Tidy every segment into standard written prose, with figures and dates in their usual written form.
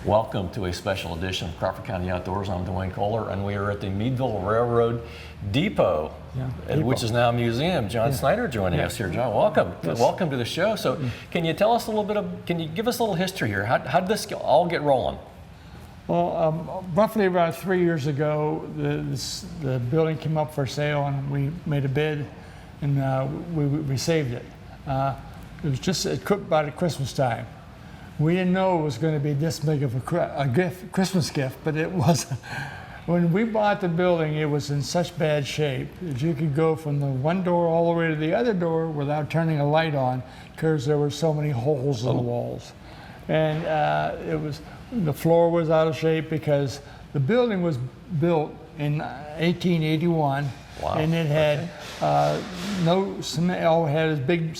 Welcome to a special edition of Crawford County Outdoors. I'm Duane Kohler, and we are at the Meadville Railroad Depot, which is now a museum. John Snyder joining us here. John, welcome. Yes. Welcome to the show. So can you tell us a little bit can you give us a little history here? How did this all get rolling? Well, roughly about 3 years ago, the building came up for sale, and we made a bid, and we saved it. It was just about at Christmas time. We didn't know it was going to be this big of a Christmas gift, but it was. When we bought the building, it was in such bad shape that you could go from the one door all the way to the other door without turning a light on, because there were so many holes in the walls. And the floor was out of shape because the building was built in 1881. Wow. And it had no cement. It had big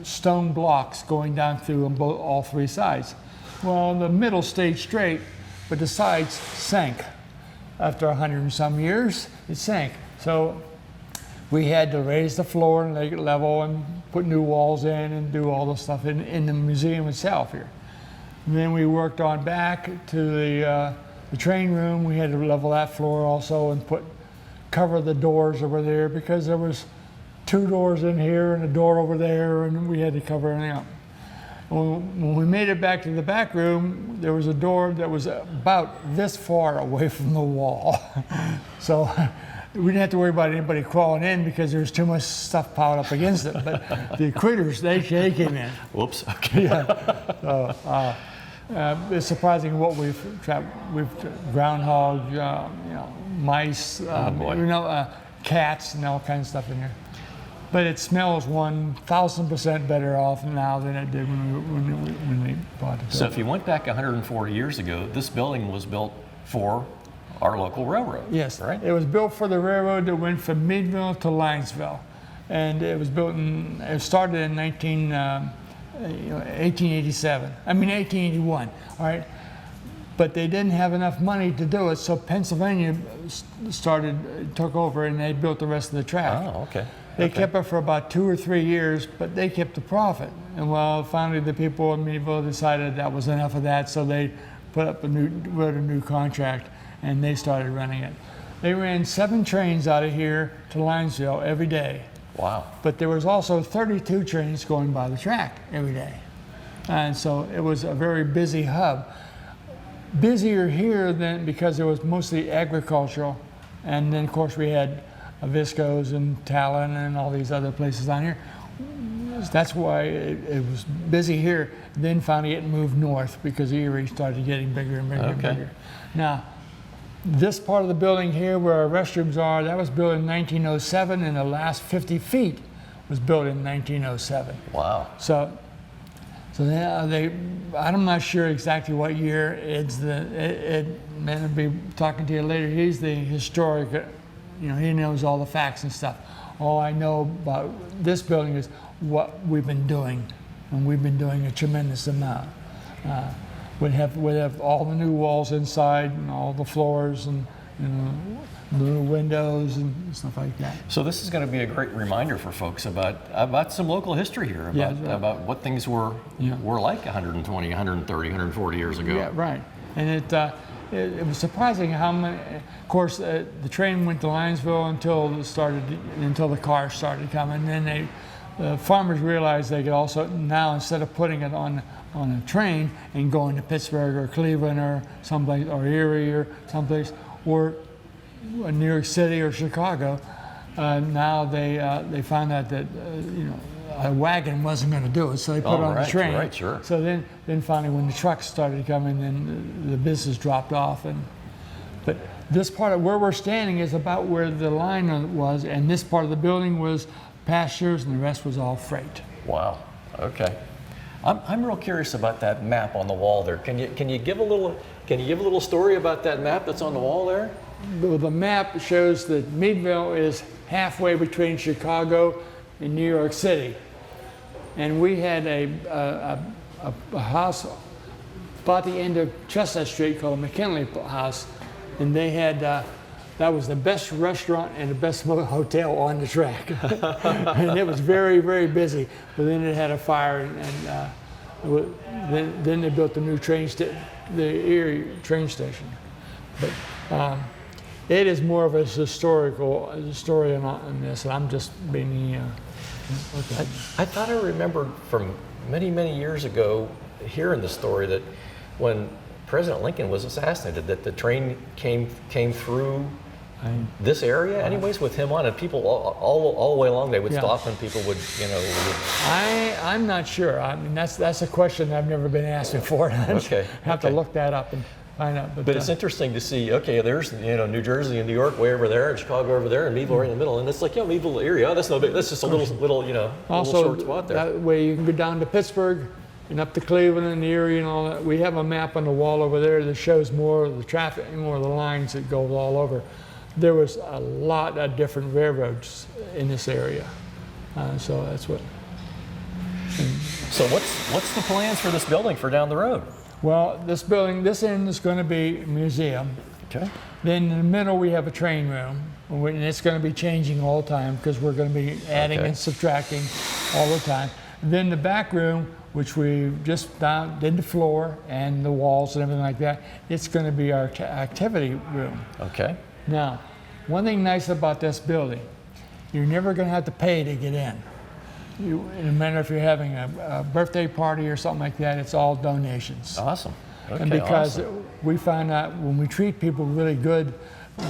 stone blocks going down through on all three sides. Well, the middle stayed straight, but the sides sank. After 100 and some years, it sank. So we had to raise the floor and make it level and put new walls in and do all the stuff in the museum itself here. And then we worked on back to the train room. We had to level that floor also and cover the doors over there, because there was 2 doors in here and a door over there, and we had to cover everything up. When we made it back to the back room, there was a door that was about this far away from the wall. So we didn't have to worry about anybody crawling in because there was too much stuff piled up against it. But the critters, they came in. Whoops. Okay. Yeah. So, it's surprising what we've trapped. We've groundhog, mice, cats, and all kinds of stuff in here. But it smells 1,000% better off now than it did when we bought it. So if you went back 140 years ago, this building was built for our local railroad. Yes, right? It was built for the railroad that went from Meadville to Linesville, and it was built it started in 1887. I mean 1881. All right. But they didn't have enough money to do it, so Pennsylvania took over, and they built the rest of the track. Oh, okay. They kept it for about 2 or 3 years, but they kept the profit. And well, finally the people in Meadville decided that was enough of that, so they wrote a new contract, and they started running it. They ran 7 trains out of here to Linesville every day. Wow. But there was also 32 trains going by the track every day. And so it was a very busy hub. Busier here because it was mostly agricultural, and then of course we had Visco's and Talon and all these other places down here. That's why it was busy here. Then finally it moved north because Erie started getting bigger and bigger and bigger. Now, this part of the building here where our restrooms are, that was built in 1907, and the last 50 feet was built in 1907. Wow. So I'm not sure exactly what year. Ed may be talking to you later. He's the historic, he knows all the facts and stuff. All I know about this building is what we've been doing, and we've been doing a tremendous amount. We'd have all the new walls inside and all the floors and new windows and stuff like that. So this is going to be a great reminder for folks about some local history here, about what things were like 120, 130, 140 years ago. Yeah, right. And it was surprising how many. Of course, the train went to Linesville until the cars started coming. Then the farmers realized they could also now, instead of putting it on a train and going to Pittsburgh or Cleveland or someplace, or Erie or someplace, or New York City or Chicago, now they found out that a wagon wasn't going to do it, so they put it on the train. Right, sure. So then finally, when the trucks started coming, then the business dropped off. But this part of where we're standing is about where the line was, and this part of the building was pastures, and the rest was all freight. Wow. Okay. I'm real curious about that map on the wall there. Can you give a little story about that map that's on the wall there? The map shows that Meadville is halfway between Chicago and New York City, and we had a house about the end of Chestnut Street called the McKinley House, and they had that was the best restaurant and the best hotel on the track. And it was very, very busy. But then it had a fire, and then they built the new train the Erie train station. But it is more of a historian on this, and I'm just being. Okay. I thought I remembered from many, many years ago hearing the story that when President Lincoln was assassinated, that the train came through this area, anyways, with him on, and people all the way along they would stop, and people would, I'm not sure. I mean, that's a question I've never been asked before. Okay. Have to look that up and find out. But it's interesting to see. Okay, there's New Jersey and New York way over there, and Chicago over there, and Meadville right in the middle, and it's like Meadville area. Oh, that's no big. That's just a little also, little short spot there. That way you can go down to Pittsburgh and up to Cleveland and Erie and all that. We have a map on the wall over there that shows more of the traffic, more of the lines that go all over. There was a lot of different railroads in this area, so that's what. So what's the plans for this building for down the road? Well, this building, this end is going to be a museum. Okay. Then in the middle we have a train room, and it's going to be changing all the time because we're going to be adding and subtracting all the time. Then the back room, which we just did the floor and the walls and everything like that, it's going to be our activity room. Okay. Now, one thing nice about this building, you're never going to have to pay to get in. No matter if you're having a birthday party or something like that, it's all donations. Awesome. Okay, and because awesome. we find out when we treat people really good,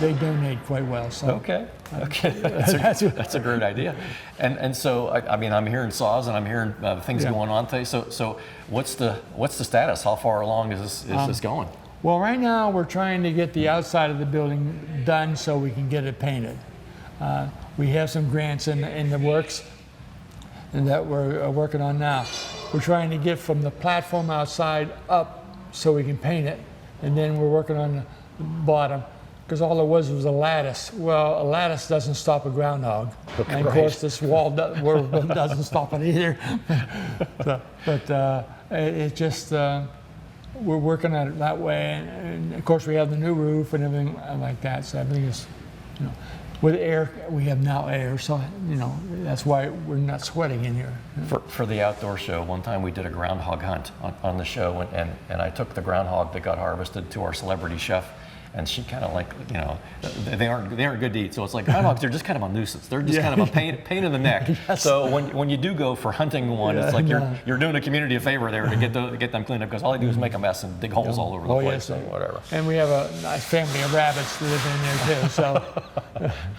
they donate quite well. So okay. That's a great idea. And so I mean I'm hearing saws and I'm hearing things going on today. So what's the status? How far along is this going? Well, right now we're trying to get the outside of the building done so we can get it painted. We have some grants in the works and that we're working on now. We're trying to get from the platform outside up so we can paint it, and then we're working on the bottom because all there was a lattice. Well, a lattice doesn't stop a groundhog, and of course this wall doesn't stop it either. But it just we're working at it that way, and of course we have the new roof and everything like that. So everything is, with air, we have now air, so that's why we're not sweating in here. For the outdoor show, one time we did a groundhog hunt on the show, and I took the groundhog that got harvested to our celebrity chef, and she kind of they aren't good to eat. So it's like groundhogs, they're just kind of a nuisance. They're just kind of a pain in the neck. Yes. So when you do go for hunting one, it's like you're doing a community a favor there to get them cleaned up, because all they do is make a mess and dig holes all over the place and whatever. And we have a nice family of rabbits that live in there too. So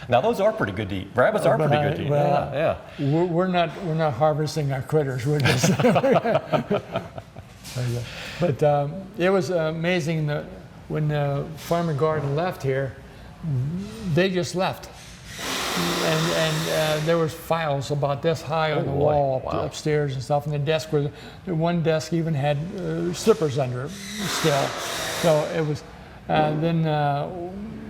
now those are pretty good to eat. Rabbits are pretty good to eat. Well, yeah. We're not harvesting our critters. We're just. But it was amazing that when Farm and Garden left here, they just left. And there was files about this high on the wall upstairs and stuff, and the one desk even had slippers under it still. So it was, then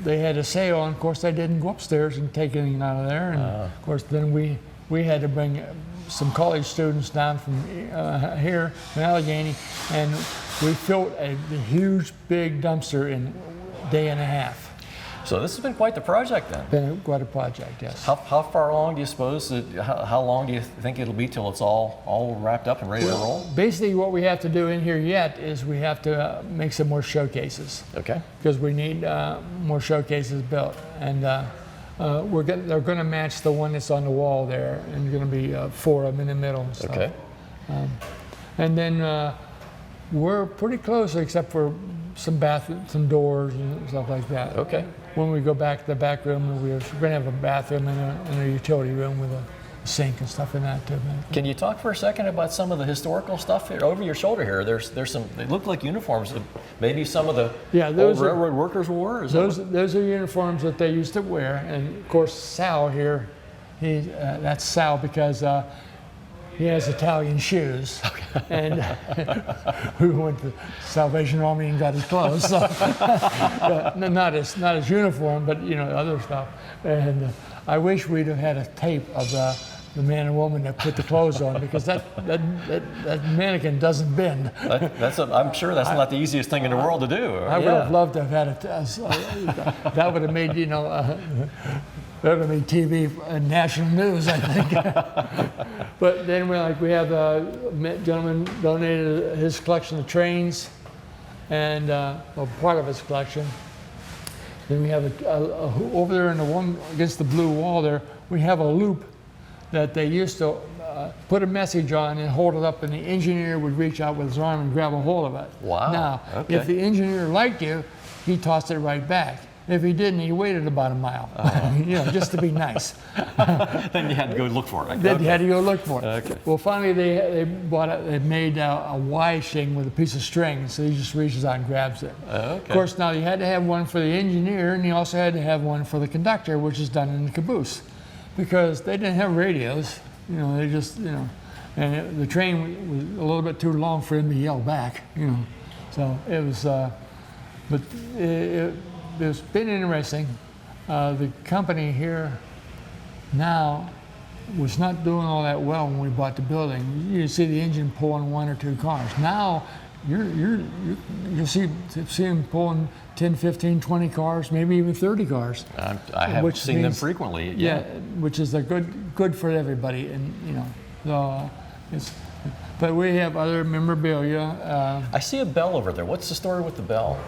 they had a sale, and of course they didn't go upstairs and take anything out of there. And of course then we had to bring some college students down from here in Allegheny, and we filled a huge big dumpster in a day and a half. So this has been quite the project then. Been quite a project, yes. How far along do you suppose, how long do you think it'll be till it's all wrapped up and ready to roll? Basically what we have to do in here yet is we have to make some more showcases. Okay. Because we need more showcases built. And they're going to match the one that's on the wall there, and going to be 4 of them in the middle and stuff. Okay. And then we're pretty close, except for some some doors and stuff like that. Okay. When we go back to the back room, we're going to have a bathroom and a utility room with a sink and stuff in that too. Can you talk for a second about some of the historical stuff here over your shoulder here? There's some. They look like uniforms that maybe some of the old railroad workers wore. Those are uniforms that they used to wear, and of course Sal here, that's Sal because. He has Italian shoes, and we went to Salvation Army and got his clothes. So, not his uniform, but other stuff. And I wish we'd have had a tape of the man and woman that put the clothes on, because that mannequin doesn't bend. I'm sure that's not the easiest thing in the world to do. I would have loved to have had it. That would have made that would have made TV and national news, I think. But then we have a gentleman donated his collection of trains, and well, part of its collection. Then we have over there in the one against the blue wall there, we have a loop that they used to put a message on and hold it up, and the engineer would reach out with his arm and grab a hold of it. Wow. Now, Okay. if the engineer liked you, he tossed it right back. If he didn't, he waited about a mile, just to be nice. Then you had to go look for it. Then you had to go look for it. Okay. Well, finally they made a Y thing with a piece of string, so he just reaches out and grabs it. Okay. Of course, now you had to have one for the engineer, and you also had to have one for the conductor, which is done in the caboose, because they didn't have radios. They just, and the train was a little bit too long for him to yell back. So it was, but it's been interesting. The company here now was not doing all that well when we bought the building. You see the engine pulling 1 or 2 cars. Now you see them pulling 10, 15, 20 cars, maybe even 30 cars. I have seen them frequently. Yeah, which is a good for everybody, and so but we have other memorabilia. I see a bell over there. What's the story with the bell?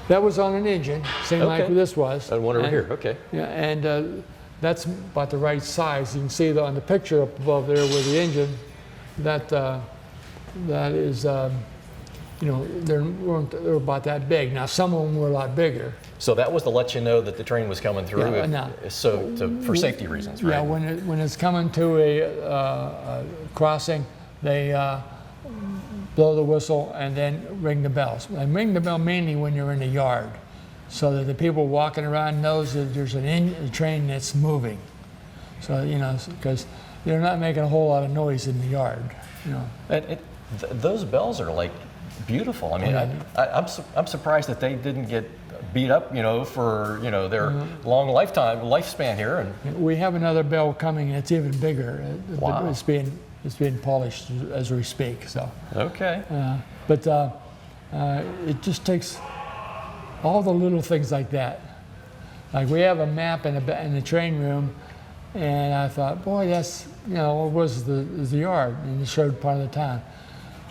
That was on an engine, same like this was. And one over here. Okay. Yeah, and that's about the right size. You can see on the picture up above there with the engine, that is, they're about that big. Now some of them were a lot bigger. So that was to let you know that the train was coming through. Yeah, for safety reasons, right? Yeah, when it's coming to a crossing, they blow the whistle and then ring the bells. And ring the bell mainly when you're in the yard, so that the people walking around knows that there's a train that's moving. So because they're not making a whole lot of noise in the yard. And those bells are like beautiful. I mean, I'm surprised that they didn't get beat up, for their long lifespan here. And we have another bell coming. It's even bigger. Wow. It's being polished as we speak. So. Okay. But it just takes all the little things like that. Like we have a map in the train room, and I thought, boy, that's what was the yard, and it showed part of the town.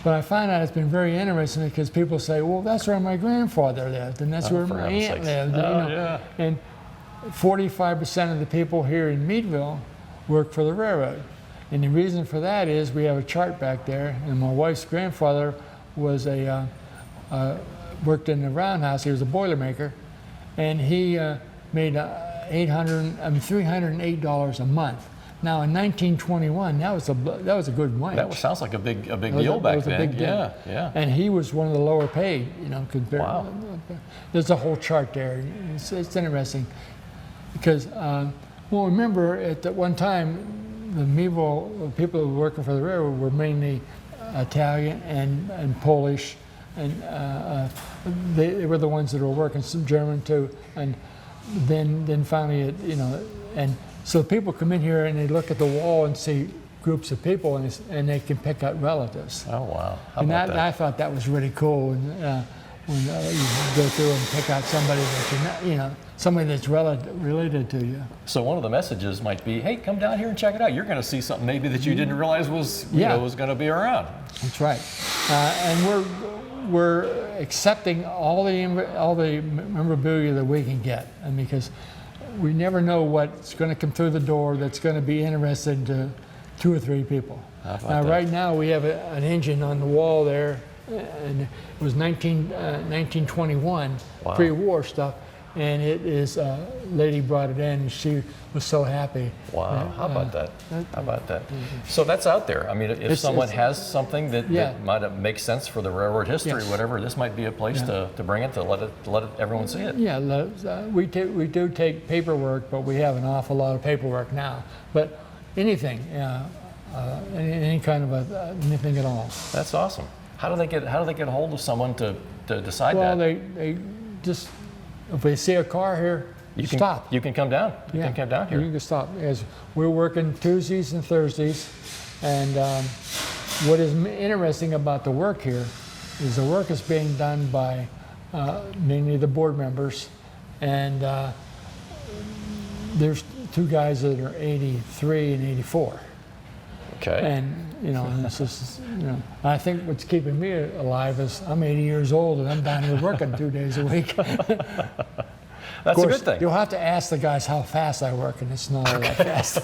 But I find out it's been very interesting because people say, well, that's where my grandfather lived, and that's where my aunt lived. Yeah. And 45% of the people here in Meadville work for the railroad. And the reason for that is we have a chart back there, and my wife's grandfather was worked in the roundhouse. He was a boilermaker, and he made $308 a month. Now in 1921, that was a good wage. That sounds like a big deal back then. Yeah. And he was one of the lower paid, compared. Wow. There's a whole chart there. It's interesting because, remember at that one time, the Meadville people who were working for the railroad were mainly Italian and Polish, and they were the ones that were working, some German too, and then finally, and so people come in here and they look at the wall and see groups of people, and they can pick out relatives. Oh wow! I thought that was really cool. And when you go through and pick out somebody that somebody that's related to you. So one of the messages might be, hey, come down here and check it out. You're going to see something maybe that you didn't realize was was going to be around. That's right. And we're accepting all the memorabilia that we can get, and because we never know what's going to come through the door that's going to be interesting to 2 or 3 people. Now, right now we have an engine on the wall there, and it was 1921, Wow. pre-war stuff, and it is, a lady brought it in, and she was so happy. Wow, how about that? So that's out there. I mean, if someone has something that might make sense for the railroad history, whatever, this might be a place to bring it, to let everyone see it. Yeah, we do take paperwork, but we have an awful lot of paperwork now. But anything, any kind of anything at all. That's awesome. How do they get a hold of someone to decide that? Well, they just, if they see a car here, stop. You can come down. You can come down here. You can stop. As we're working Tuesdays and Thursdays, and what is interesting about the work here is the work is being done by mainly the board members, and there's 2 guys that are 83 and 84. Okay. And you know, and it's just, you know, I think what's keeping me alive is I'm 80 years old and I'm down here working 2 days a week. That's a good thing. You'll have to ask the guys how fast I work, and it's not all that fast.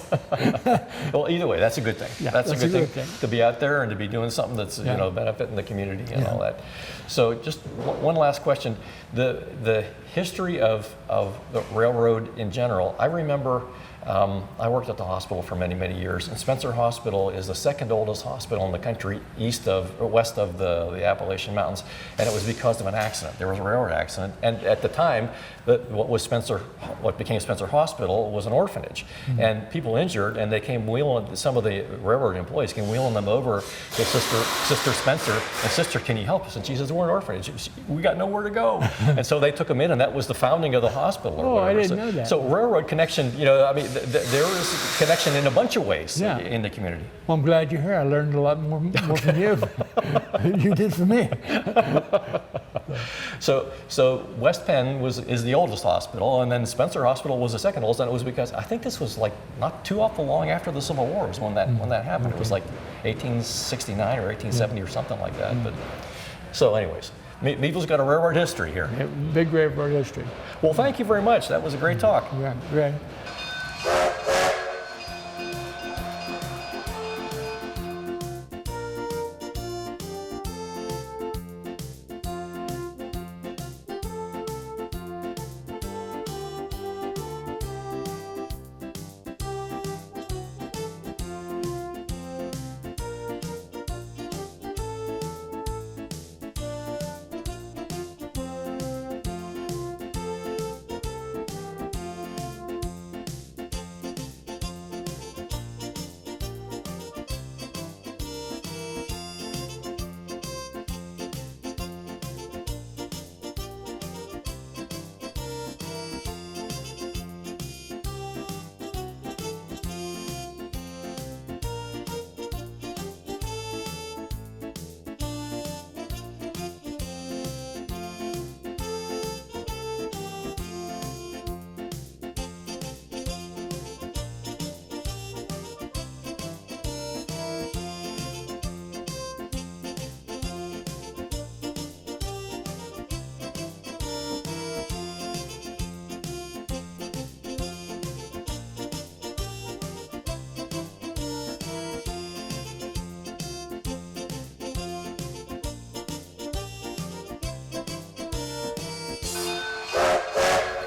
Well, either way, that's a good thing. Yeah, that's a good thing to be out there and to be doing something that's you know benefiting the community and all that. So just one last question: the history of the railroad in general. I remember I worked at the hospital for many years, and Spencer Hospital is the second oldest hospital in the country, west of the Appalachian Mountains, and it was because of an accident. There was a railroad accident, and at the time, what became Spencer Hospital was an orphanage, and people injured, and they came wheeling. Some of the railroad employees came wheeling them over to Sister Spencer, and Sister, can you help us? And she says, we're an orphanage. We got nowhere to go, and so they took them in, and that was the founding of the hospital. Or whatever. I didn't know that. So railroad connection, you know, I mean, there is connection in a bunch of ways in the community. Well, I'm glad you're here. I learned a lot more from you. You did for me. So West Penn is the oldest hospital, and then Spencer Hospital was the second oldest, and it was because I think this was like not too awful long after the Civil War was when that happened. It was like 1869 or 1870 or something like that. But so, anyways, Meadville's got a railroad history here. Yeah, big railroad history. Well, thank you very much. That was a great talk. Yeah, right.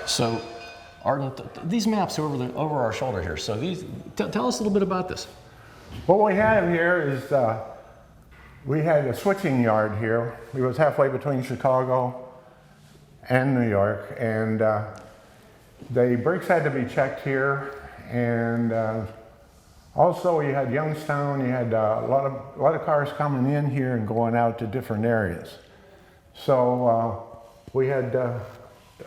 So, Arden, these maps are over our shoulder here. So tell us a little bit about this. What we have here is we had a switching yard here. It was halfway between Chicago and New York, and the brakes had to be checked here. And also, you had Youngstown. You had a lot of cars coming in here and going out to different areas. So we had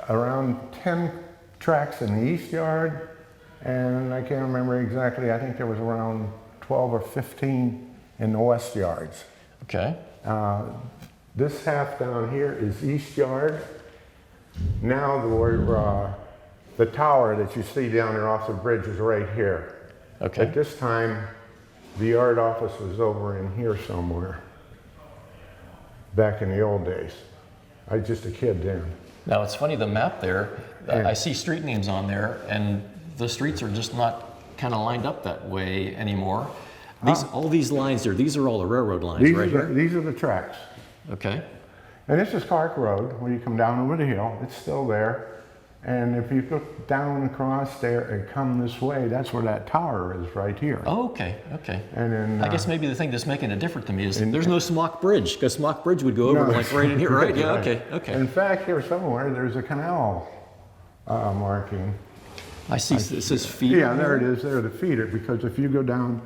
around 10 tracks in the east yard, and I can't remember exactly. I think there was around 12 or 15 in the west yards. Okay. This half down here is east yard. Now the tower that you see down there off the bridge is right here. Okay. At this time, the yard office was over in here somewhere, back in the old days. I was just a kid then. Now, it's funny, the map there, I see street names on there, and the streets are just not kind of lined up that way anymore. All these lines there, these are all the railroad lines These here? are the tracks. Okay. And this is Clark Road, where you come down over the hill. It's still there. And if you look down across there and come this way, that's where that tower is, right here. Oh, okay, okay. And then, I guess maybe the thing that's making it different to me is there's no Smock Bridge, because Smock Bridge would go over like right in here, right? Yeah, okay, okay. In fact, here somewhere, there's a canal marking. I see, it says feeder. Yeah, there it is, there, the feeder, because if you go down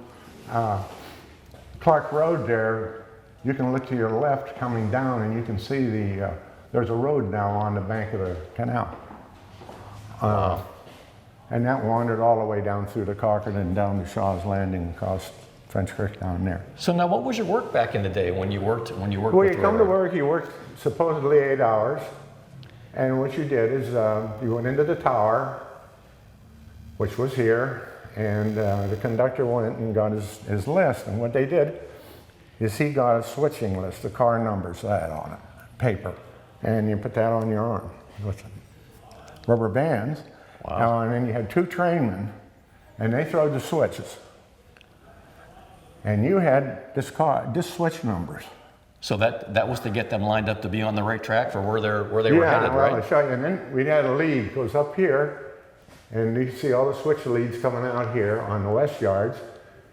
Clark Road there, you can look to your left coming down and you can see there's a road now on the bank of the canal. And that wandered all the way down through the Concord and down to Shaw's Landing, across French Creek down there. So now, what was your work back in the day when you worked? Well, with you come to railroad? work, you worked supposedly 8 hours, and what you did is you went into the tower, which was here, and the conductor went and got his list. And what they did is he got a switching list, the car numbers that on it, paper, and you put that on your arm with rubber bands. Wow. And then you had 2 trainmen, and they throw the switches. And you had this switch numbers. So that was to get them lined up to be on the right track for where they were headed, well, right? I'll show you. And then we had a lead goes up here, and you see all the switch leads coming out here on the west yards.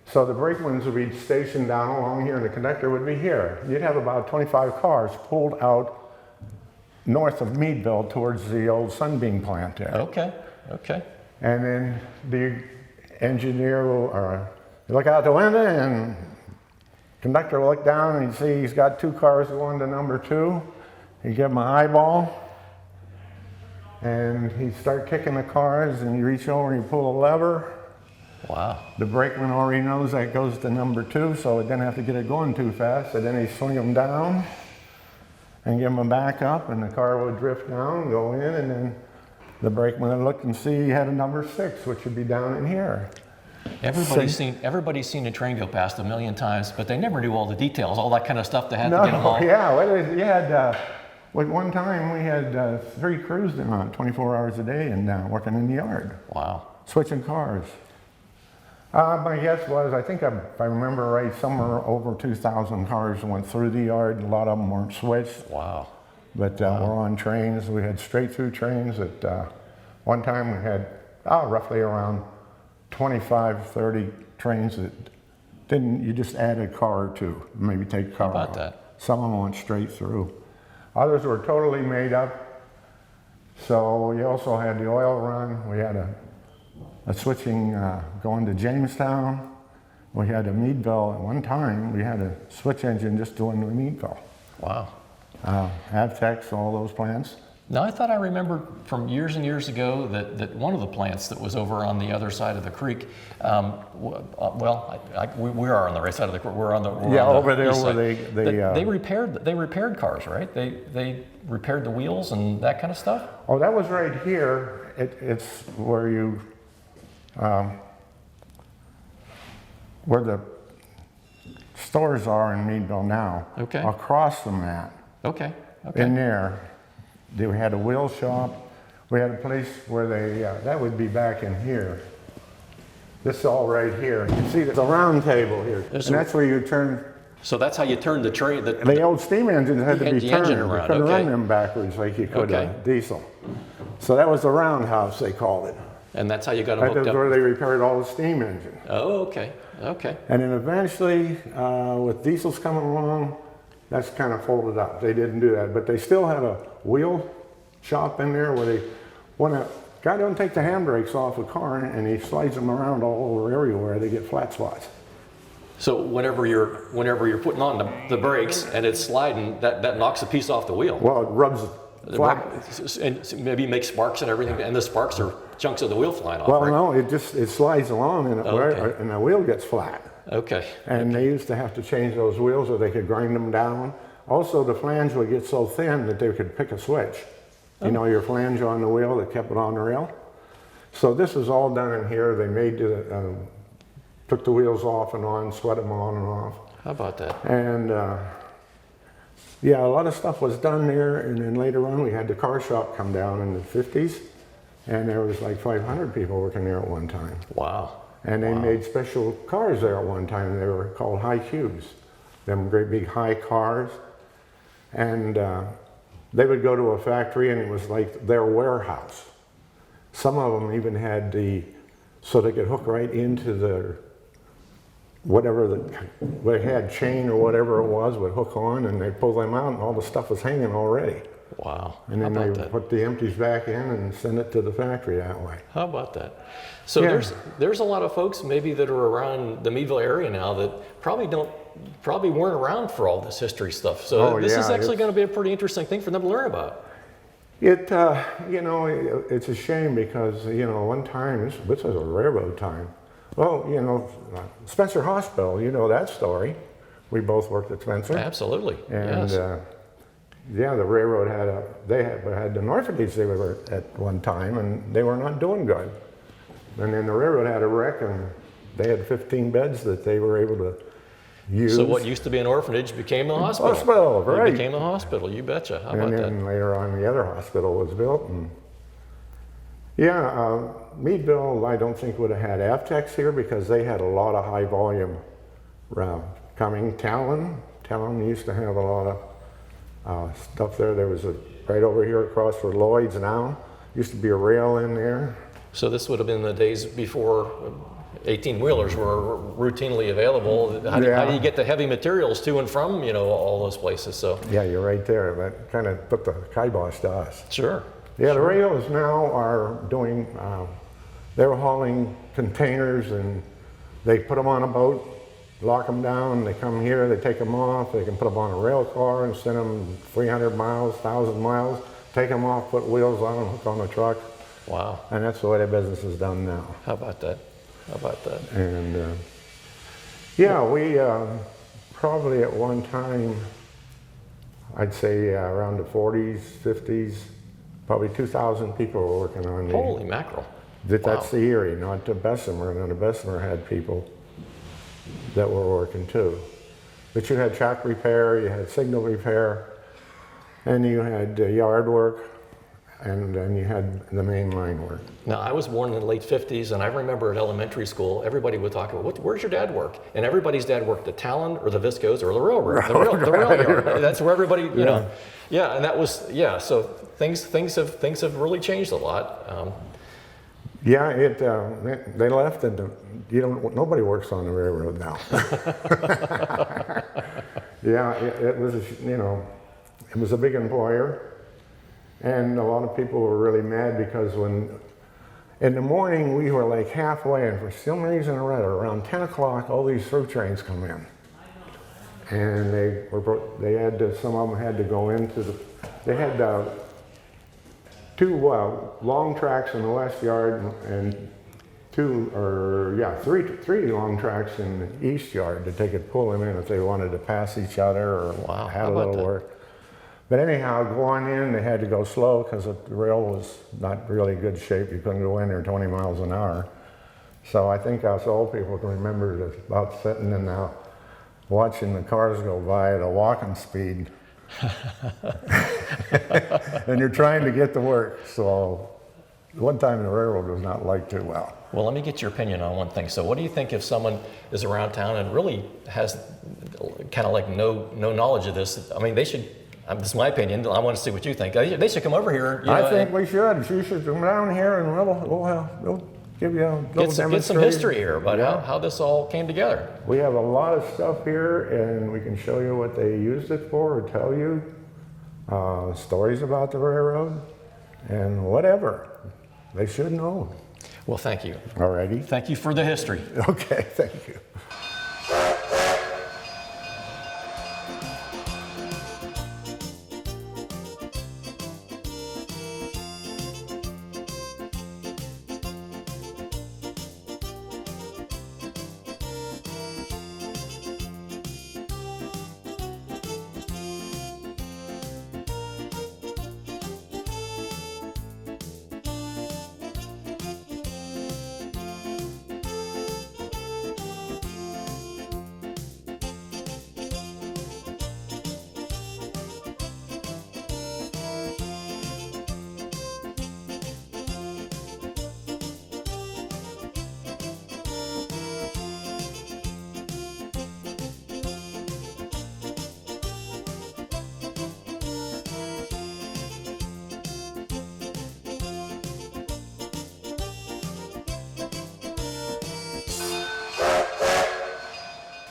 So the brakemen's would be stationed down along here, and the conductor would be here. You'd have about 25 cars pulled out north of Meadville towards the old Sunbeam plant there. Okay. And then the engineer will look out the window, and conductor will look down and he'd see he's got 2 cars going to number 2. He'd give him an eyeball, and he'd start kicking the cars, and you reach over and you pull a lever. Wow. The brakeman already knows that goes to number 2, so it didn't have to get it going too fast. And then he'd swing them down and give them a back up, and the car would drift down, go in, and then the brakeman would look and see he had a number 6, which would be down in here. Everybody's seen a train go past a million times, but they never knew all the details, all that kind of stuff they had to get them all. Yeah, well, you had, at one time we had 3 crews doing it 24 hours a day and working in the yard. Wow. Switching cars. My guess was, I think if I remember right, somewhere over 2,000 cars went through the yard. A lot of them weren't switched. Wow. But we're on trains. We had straight through trains. At one time we had roughly around 25, 30 trains that didn't, you just add a car or 2, maybe take a car How about out. that? Some of them went straight through. Others were totally made up. So we also had the oil run. We had a switching going to Jamestown. We had a Meadville. At one time, we had a switch engine just doing the Meadville. Wow. Avtex, all those plants. Now, I thought I remembered from years and years ago that one of the plants that was over on the other side of the creek, we are on the right side of the creek. We're on the over there east where side. They repaired cars, right? They repaired the wheels and that kind of stuff. Oh, that was right here. It's where you, where the stores are in Meadville now. Okay. Across from that. Okay. In there. They had a wheel shop. We had a place where they, that would be back in here. This is all right here. You see there's a round table here. And that's where you turn. So that's how you turn the train. The old steam engines had to be turned. You couldn't run them backwards like you could a diesel. So that was the roundhouse, they called it. And that's how you got them hooked up. That's where they repaired all the steam engines. Oh, okay. And then eventually, with diesels coming along, that's kind of folded up. They didn't do that, but they still had a wheel shop in there where when a guy don't take the handbrakes off a car and he slides them around all over everywhere, they get flat spots. So whenever you're putting on the brakes and it's sliding, that knocks a piece off the wheel. Well, it rubs flat. And maybe makes sparks and everything, and the sparks are chunks of the wheel flying off. Well, right? no, it slides along and the wheel gets flat. Okay. And they used to have to change those wheels or they could grind them down. Also, the flange would get so thin that they could pick a switch. You know, your flange on the wheel that kept it on the rail. So this is all done in here. They made took the wheels off and on, sweat them on and off. How about that? And yeah, a lot of stuff was done there. And then later on, we had the car shop come down in the 50s. And there was like 500 people working there at one time. Wow. And they made special cars there at one time. They were called high cubes, them great big high cars. And they would go to a factory and it was like their warehouse. Some of them even had so they could hook right into the, they had chain or whatever it was would hook on, and they pull them out and all the stuff was hanging already. Wow. And then they would put the empties back in and send it to the factory that way. How about that? So there's a lot of folks maybe that are around the Meadville area now that probably weren't around for all this history stuff. So this is actually going to be a pretty interesting thing for them to learn about. It's a shame because, one time, this was a railroad time. Well, Spencer Hospital, you know that story. We both worked at Spencer. Absolutely. And yes. The railroad had the Norfolkies they were at one time, and they were not doing good. And then the railroad had a wreck, and they had 15 beds that they were able to used. So what used to be an orphanage became a hospital. Hospital, right. It became a hospital, you betcha. How about And that? then later on, the other hospital was built. And yeah, Meadville, I don't think would have had Avtex here because they had a lot of high volume coming. Talon used to have a lot of stuff there. There was right over here across where Lloyd's now. Used to be a rail in there. So this would have been the days before 18-wheelers were routinely available. How do you get the heavy materials to and from, all those places? So Yeah, you're right there. That kind of put the kibosh to us. sure. Yeah, the rails now are doing, they're hauling containers and they put them on a boat, lock them down, they come here, they take them off, they can put them on a rail car and send them 300 miles, 1,000 miles, take them off, put wheels on them, hook on a truck. Wow. And that's the way the business is done now. How about that? And yeah, we probably at one time, I'd say around the 40s, 50s, probably 2,000 people were working on the. Holy mackerel. That's Wow. the Erie, not the Bessemer. And the Bessemer had people that were working too. But you had track repair, you had signal repair, and you had yard work, and then you had the main line work. Now, I was born in the late 50s, and I remember at elementary school, everybody would talk about, where's your dad work? And everybody's dad worked at Talon or the Viscos or the railroad, the rail yard. That's where everybody, Yeah, and that was, so things have really changed a lot. Yeah, they left, and nobody works on the railroad now. Yeah, it was, it was a big employer. And a lot of people were really mad because in the morning we were like halfway, and for some reason or other, around 10 o'clock, all these through trains come in. And they had to, some of them had to go into they had two long tracks in the west yard and three long tracks in the east yard that they could pull them in if they wanted to pass each other or Wow, had how a about little that? work. But anyhow, going in, they had to go slow because the rail was not really good shape. You couldn't go in there 20 miles an hour. So I think us old people can remember about sitting in there watching the cars go by at a walking speed. And you're trying to get to work. So one time the railroad was not liked too well. Well, let me get your opinion on one thing. So what do you think if someone is around town and really has kind of like no knowledge of this? I mean, they should, this is my opinion, I want to see what you think. They should come over here. I think we should. You should come down here and we'll give you a little demonstration. Get some history here about how this all came together. We have a lot of stuff here, and we can show you what they used it for, or tell you stories about the railroad, and whatever. They should know. Well, thank you. Alrighty. Thank you for the history. Okay, thank you.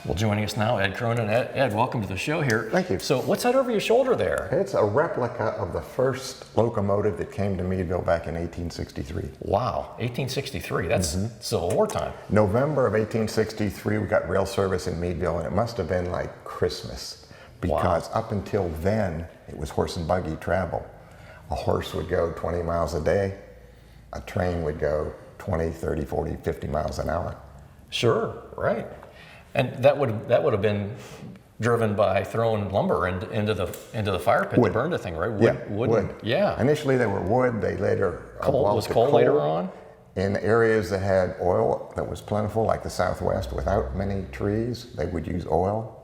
Well, joining us now, Ed Cronin. Ed, welcome to the show here. Thank you. So what's that over your shoulder there? It's a replica of the first locomotive that came to Meadville back in 1863. Wow, 1863, that's Civil War time. November of 1863, we got rail service in Meadville, and it must have been like Christmas, because up until then, it was horse and buggy travel. A horse would go 20 miles a day, a train would go 20, 30, 40, 50 miles an hour. Sure, right. And that would have been driven by throwing lumber into the fire pit to burn the thing, right? Wood. Wood. Yeah. Initially they were wood. They later Was coal later on? In areas that had oil that was plentiful, like the Southwest, without many trees, they would use oil.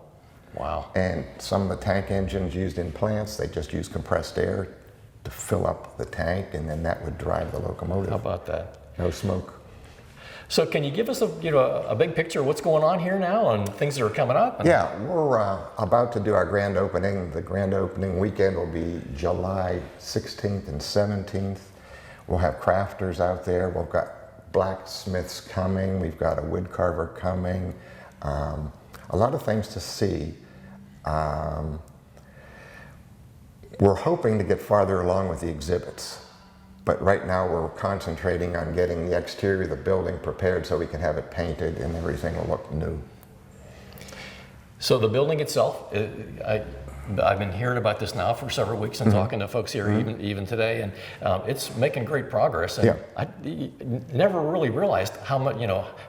Wow. And some of the tank engines used in plants, they just use compressed air to fill up the tank, and then that would drive the locomotive. How about that? No smoke. So can you give us a big picture of what's going on here now and things that are coming up? Yeah, we're about to do our grand opening. The grand opening weekend will be July 16th and 17th. We'll have crafters out there. We've got blacksmiths coming. We've got a wood carver coming. A lot of things to see. We're hoping to get farther along with the exhibits, but right now we're concentrating on getting the exterior of the building prepared so we can have it painted and everything will look new. So the building itself, I've been hearing about this now for several weeks and talking to folks here even today, and it's making great progress. And I never really realized how much,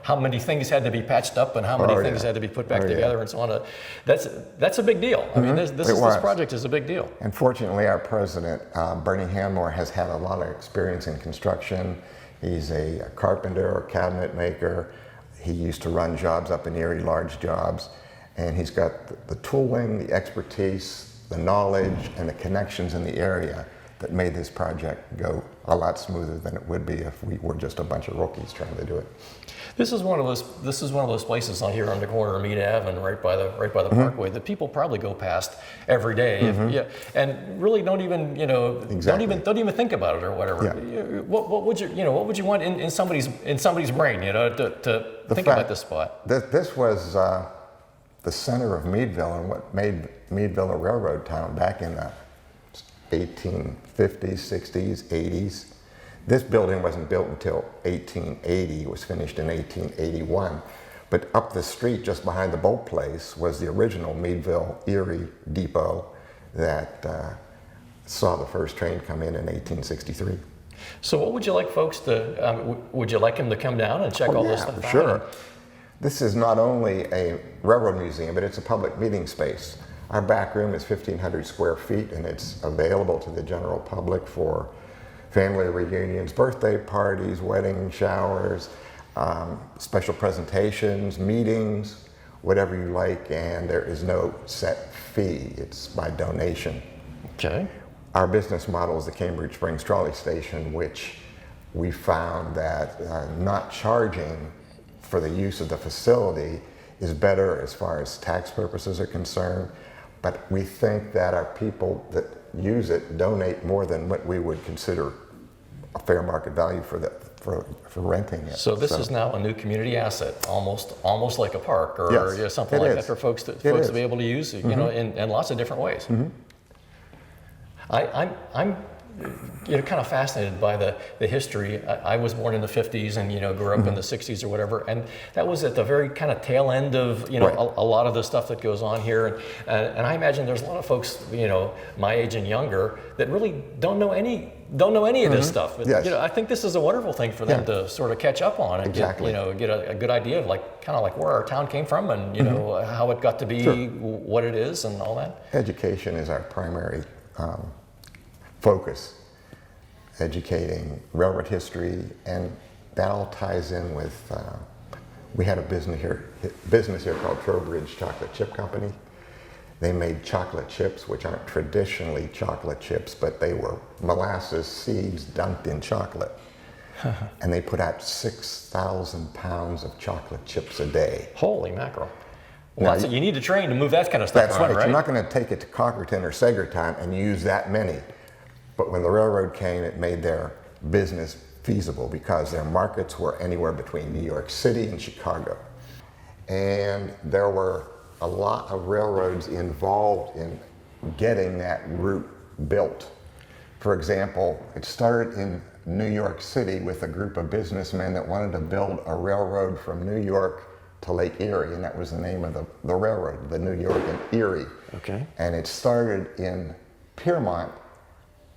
how many things had to be patched up and how many things had to be put back together and so on. That's a big deal. I mean, this project is a big deal. And fortunately, our president, Bernie Hanmore, has had a lot of experience in construction. He's a carpenter, a cabinet maker. He used to run jobs up in Erie, large jobs. And he's got the tooling, the expertise, the knowledge, and the connections in the area that made this project go a lot smoother than it would be if we were just a bunch of rookies trying to do it. This is one of those places on here on the corner of Mead Ave and right by the Parkway that people probably go past every day, and really don't even don't even think about it or whatever. Yeah. What would you want in somebody's brain, to think about this spot? This was the center of Meadville and what made Meadville a railroad town back in the 1850s, 60s, 80s. This building wasn't built until 1880. It was finished in 1881. But up the street, just behind the boat place, was the original Meadville Erie Depot that saw the first train come in 1863. So what would you like folks to, would you like them to come down and check all this stuff out? Sure. This is not only a railroad museum, but it's a public meeting space. Our back room is 1,500 square feet, and it's available to the general public for family reunions, birthday parties, wedding showers, special presentations, meetings, whatever you like, and there is no set fee. It's by donation. Okay. Our business model is the Cambridge Springs Trolley Station, which we found that not charging for the use of the facility is better as far as tax purposes are concerned, but we think that our people that use it donate more than what we would consider a fair market value for renting it. So this is now a new community asset, almost like a park or something like that for folks to be able to use, in lots of different ways. I'm kind of fascinated by the history. I was born in the 50s and, grew up in the 60s or whatever. And that was at the very kind of tail end of, a lot of the stuff that goes on here. And I imagine there's a lot of folks, my age and younger that really don't know any of this stuff. But, Yes. I think this is a wonderful thing for them to sort of catch up on and get a good idea of kind of where our town came from and, how it got to be what it is and all that. Education is our primary focus, educating railroad history, and that all ties in with, we had a business here called Trowbridge Chocolate Chip Company. They made chocolate chips, which aren't traditionally chocolate chips, but they were molasses seeds dunked in chocolate. And they put out 6,000 pounds of chocolate chips a day. Holy mackerel. Now, so you need to train to move that kind of stuff That's around, right. You're not going to take it to Cockerton or Sagertown and use that many. But when the railroad came, it made their business feasible because their markets were anywhere between New York City and Chicago. And there were a lot of railroads involved in getting that route built. For example, it started in New York City with a group of businessmen that wanted to build a railroad from New York to Lake Erie, and that was the name of the railroad, the New York and Erie. Okay. And it started in Piermont,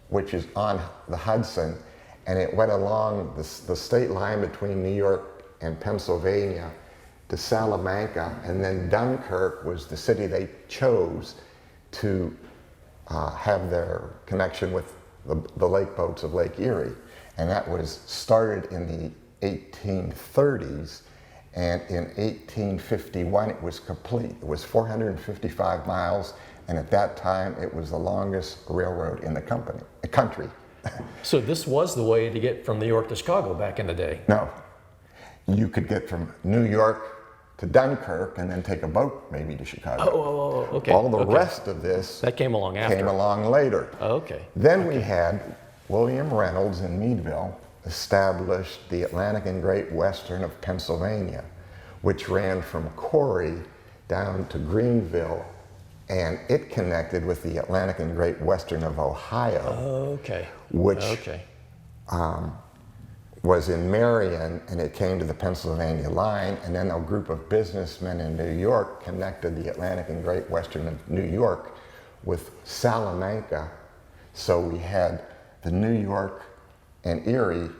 which is on the Hudson, and it went along the state line between New York and Pennsylvania to Salamanca, and then Dunkirk was the city they chose to have their connection with the lake boats of Lake Erie. And that was started in the 1830s, and in 1851 it was complete. It was 455 miles, and at that time it was the longest railroad in the country. So this was the way to get from New York to Chicago back in the day. No, you could get from New York to Dunkirk and then take a boat maybe to Chicago. Oh, okay. All the okay. rest of this That came along after. came along later. Oh, okay. Then we had William Reynolds in Meadville established the Atlantic and Great Western of Pennsylvania, which ran from Corey down to Greenville, and it connected with the Atlantic and Great Western of Ohio, Okay. which Okay. was in Marion, and it came to the Pennsylvania line, and then a group of businessmen in New York connected the Atlantic and Great Western of New York with Salamanca. So we had the New York and Erie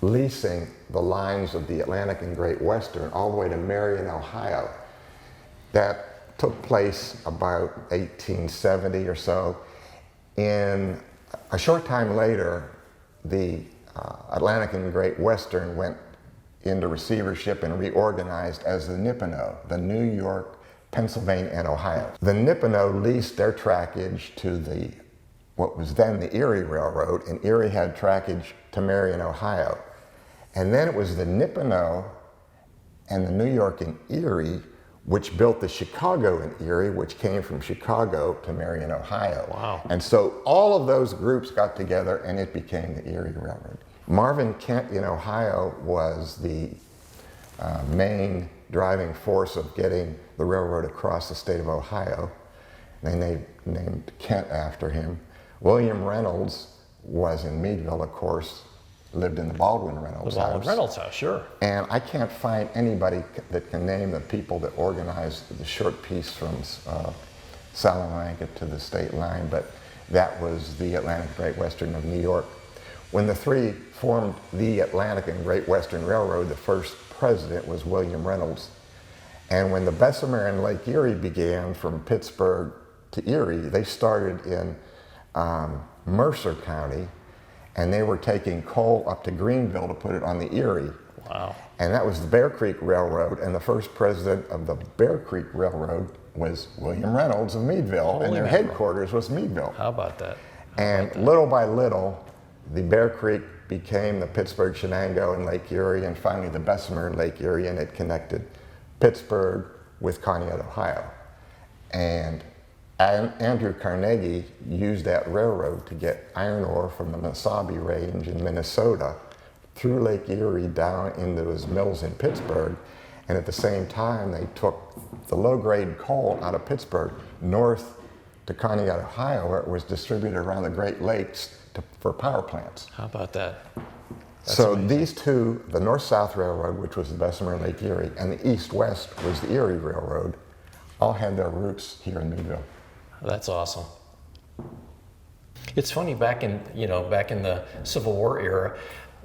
leasing the lines of the Atlantic and Great Western all the way to Marion, Ohio. That took place about 1870 or so. In a short time later, the Atlantic and Great Western went into receivership and reorganized as the Nipino, the New York, Pennsylvania, and Ohio. The Nipino leased their trackage to what was then the Erie Railroad, and Erie had trackage to Marion, Ohio. And then it was the Nipino and the New York and Erie which built the Chicago and Erie, which came from Chicago to Marion, Ohio. Wow. And so all of those groups got together and it became the Erie Railroad. Marvin Kent in Ohio was the main driving force of getting the railroad across the state of Ohio. They named Kent after him. William Reynolds was in Meadville, of course, lived in the Baldwin Reynolds house. Baldwin Reynolds house, sure. And I can't find anybody that can name the people that organized the short piece from Salamanca to the state line, but that was the Atlantic Great Western of New York. When the three formed the Atlantic and Great Western Railroad, the first president was William Reynolds. And when the Bessemer and Lake Erie began from Pittsburgh to Erie, they started in Mercer County, and they were taking coal up to Greenville to put it on the Erie. Wow. And that was the Bear Creek Railroad, and the first president of the Bear Creek Railroad was William Reynolds of Meadville, and their headquarters was Meadville. How about that? And little by little, the Bear Creek became the Pittsburgh, Shenango, and Lake Erie, and finally the Bessemer and Lake Erie, and it connected Pittsburgh with Conneaut, Ohio. And Andrew Carnegie used that railroad to get iron ore from the Mesabi Range in Minnesota through Lake Erie down into his mills in Pittsburgh. And at the same time, they took the low-grade coal out of Pittsburgh north to Conneaut, Ohio, where it was distributed around the Great Lakes for power plants. How about that? That's so amazing. these two, the North-South Railroad, which was the Bessemer and Lake Erie, and the East-West was the Erie Railroad, all had their roots here in Meadville. That's awesome. It's funny, back in the Civil War era,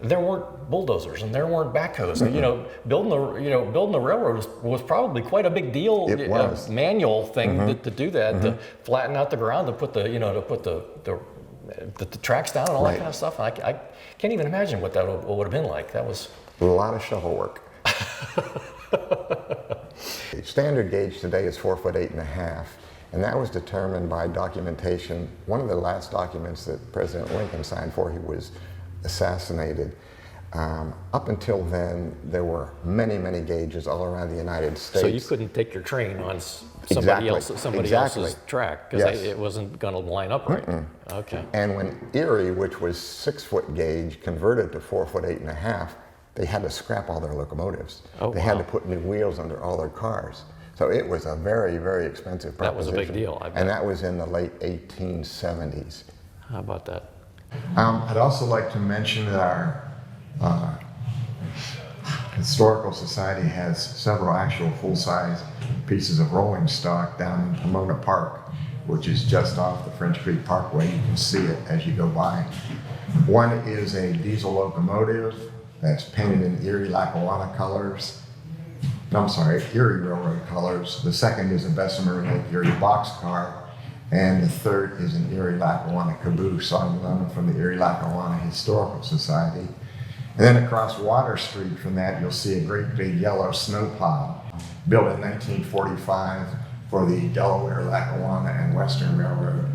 there weren't bulldozers and there weren't backhoes. Mm-hmm. Building the railroad was probably quite a big deal. It was. A manual thing Mm-hmm. to do that, to flatten out the ground, to put the tracks down and all that kind of stuff. I can't even imagine what that would have been like. That was a lot of shovel work. Standard gauge today is 4 foot 8.5. And that was determined by documentation. One of the last documents that President Lincoln signed before he was assassinated. Up until then, there were many, many gauges all around the United States. So you couldn't take your train on somebody else's track because Yes. it wasn't going to line up right. Mm-mm. Okay. And when Erie, which was 6 foot gauge, converted to 4 foot 8.5, they had to scrap all their locomotives. Oh, they had to put new wheels under all their cars. So it was a very, very expensive proposition. That was a big deal, I bet. And that was in the late 1870s. How about that? I'd also like to mention that our Historical Society has several actual full-size pieces of rolling stock down in Pomona Park, which is just off the French Creek Parkway. You can see it as you go by. One is a diesel locomotive that's painted in Erie-Lackawanna colors. No, I'm sorry, Erie Railroad colors. The second is a Bessemer and Lake Erie boxcar. And the third is an Erie-Lackawanna caboose. So I'm from the Erie-Lackawanna Historical Society. And then across Water Street from that, you'll see a great big yellow snowplow built in 1945 for the Delaware, Lackawanna, and Western Railroad.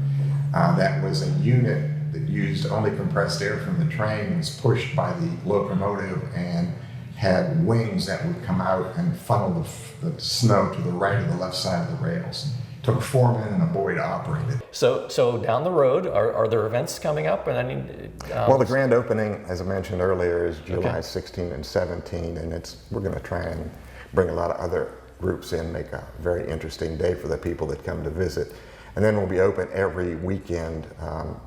That was a unit that used only compressed air from the train, was pushed by the locomotive, and had wings that would come out and funnel the snow to the right or the left side of the rails. Took 4 men and a boy to operate it. So down the road, are there events coming up? And I mean, Well, the grand opening, as I mentioned earlier, is July Okay. 16 and 17, and we're going to try and bring a lot of other groups in, make a very interesting day for the people that come to visit. And then we'll be open every weekend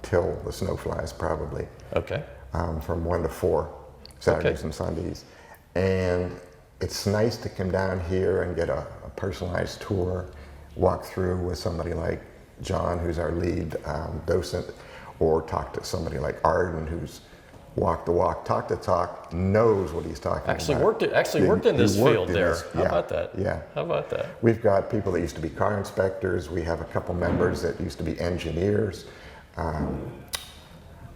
till the snow flies, probably, okay. from 1 to 4, Saturdays and Sundays. And it's nice to come down here and get a personalized tour, walk through with somebody like John, who's our lead docent, or talk to somebody like Arden, who's walk the walk, talk the talk, knows what he's talking Actually about. worked in this field there. How about that? Yeah. How about that? We've got people that used to be car inspectors. We have a couple members that used to be engineers.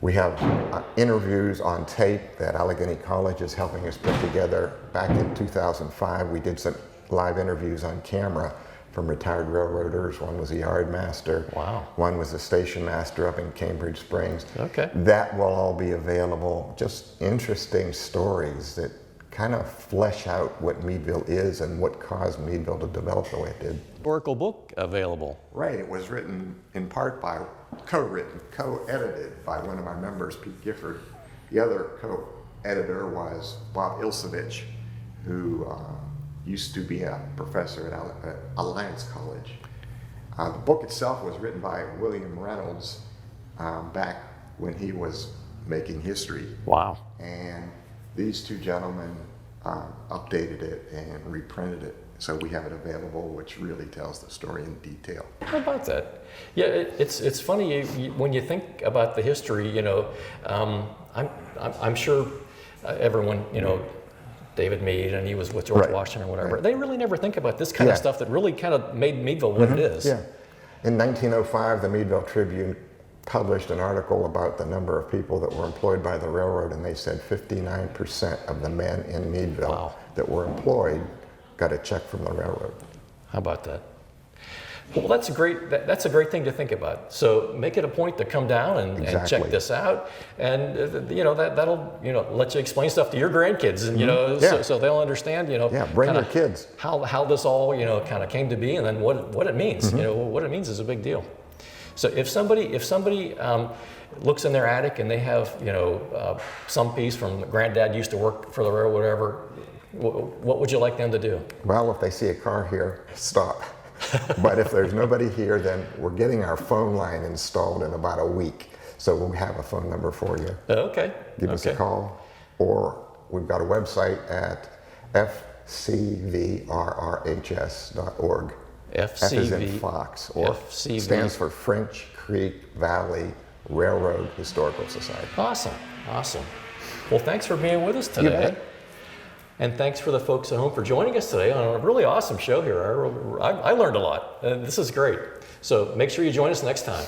We have interviews on tape that Allegheny College is helping us put together. Back in 2005, we did some live interviews on camera from retired railroaders. One was a yard master. Wow. One was a station master up in Cambridge Springs. Okay. That will all be available. Just interesting stories that kind of flesh out what Meadville is and what caused Meadville to develop the way it did. Historical book available. Right, it was written in part by, co-written, co-edited by one of my members, Pete Gifford. The other co-editor was Bob Ilsevich, who used to be a professor at Alliance College. The book itself was written by William Reynolds back when he was making history. Wow. And these two gentlemen updated it and reprinted it. So we have it available, which really tells the story in detail. How about that? Yeah, it's funny when you think about the history. You know, I'm sure everyone, you know, David Meade, and he was with George Right. Washington or whatever. Right. They really never think about this kind of Yeah. stuff that really kind of made Meadville what it is. Yeah. In 1905, the Meadville Tribune published an article about the number of people that were employed by the railroad, and they said 59% of the men in Meadville Wow. that were employed got a check from the railroad. How about that? Well, that's a great thing to think about. So make it a point to come down and check Exactly. this out, and you know that'll let you explain stuff to your grandkids, and you know Yeah. so they'll understand Yeah, bring kinda your kids. how this all kind of came to be, and then what it means. You know what it means is a big deal. So if somebody looks in their attic and they have some piece from granddad used to work for the railroad, whatever, what would you like them to do? Well, if they see a car here, stop. But if there's nobody here, then we're getting our phone line installed in about a week. So we'll have a phone number for you. Okay. Give us a call. Or we've got a website at fcvrrhs.org. F is in FCV. Fox, or FCV. stands for French Creek Valley Railroad Historical Society. Awesome. Well, thanks for being with us You today. bet. And thanks for the folks at home for joining us today on a really awesome show here. I learned a lot. This is great. So make sure you join us next time.